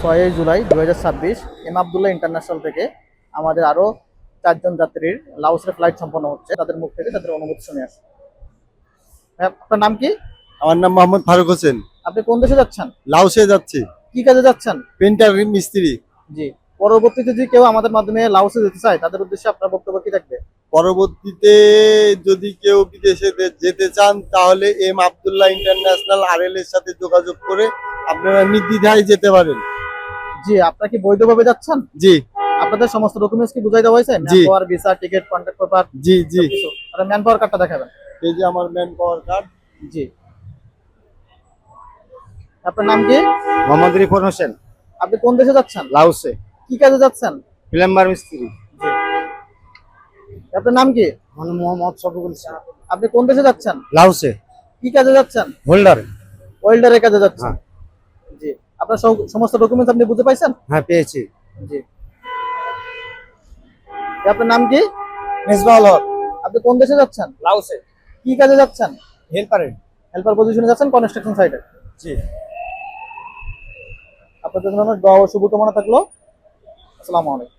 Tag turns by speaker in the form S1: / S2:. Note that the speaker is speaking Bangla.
S1: 6 জুলাই 2026 এম আবদুল্লাহ ইন্টারন্যাশনাল থেকে আমাদের আরো 4 জন যাত্রীর লাওসের ফ্লাইট সম্পন্ন হচ্ছে। তাদের মুখ থেকে তাদের অনুভূতি শুনে আসি। আপনার নাম কি?
S2: আমার নাম মোহাম্মদ ফারুক হোসেন।
S1: আপনি কোন দেশে যাচ্ছেন?
S2: লাওসে যাচ্ছি,
S1: কি কাজে যাচ্ছেন?
S2: পেন্টার মিস্ত্রি।
S1: জি। পরবর্তীতে যদি কেউ আমাদের মাধ্যমে লাওসে যেতে চায় তাদের উদ্দেশ্যে আপনার বক্তব্য কি থাকবে?
S2: পরবর্তীতে যদি কেউ বিদেশে যেতে চান তাহলে এম আবদুল্লাহ ইন্টারন্যাশনাল আরএল এর সাথে যোগাযোগ করে আপনারা নির্দ্বিধায় যেতে পারেন।
S1: জি। আপনারা কি বৈধভাবে যাচ্ছেন?
S2: জি
S1: আপনাদের সমস্ত ডকুমেন্টস কি বুঝাই দেওয়া হয়েছে?
S2: জি।
S1: Man power, visa, ticket, contact paper?
S2: জি জি।
S1: আর ম্যান পাওয়ার কার্ডটা দেখাবেন।
S2: এই যে আমার ম্যান পাওয়ার কার্ড।
S1: জি। আপনার নাম কি?
S3: মোহাম্মদ রিফন হোসেন।
S1: আপনি কোন দেশে যাচ্ছেন?
S3: লাউসে
S1: কি কাজে যাচ্ছেন?
S3: প্লাম্বার মিস্ত্রি।
S1: জি। আপনার নাম কি?
S3: মোহাম্মদ শফিকুল ইসলাম।
S1: আপনি কোন দেশে যাচ্ছেন?
S3: লাউসে
S1: কি কাজে যাচ্ছেন?
S3: হোল্ডার।
S1: ওয়েল্ডারের কাজে যাচ্ছেন।
S3: হ্যাঁ।
S1: জি। আপনার সমস্ত ডকুমেন্টস আপনি বুঝে পাইছেন?
S3: হ্যাঁ, পেয়েছি।
S1: জি। আপনার নাম কি?
S3: মেজবাউল হক।
S1: আপনি কোন দেশে যাচ্ছেন?
S3: লাউসে
S1: কি কাজে যাচ্ছেন?
S3: হেল্পারে।
S1: হেল্পার পজিশনে যাচ্ছেন কনস্ট্রাকশন সাইটে।
S3: জি।
S1: আপনাদের জন্য দোয়া ও শুভকামনা থাকলো। আসসালামু আলাইকুম।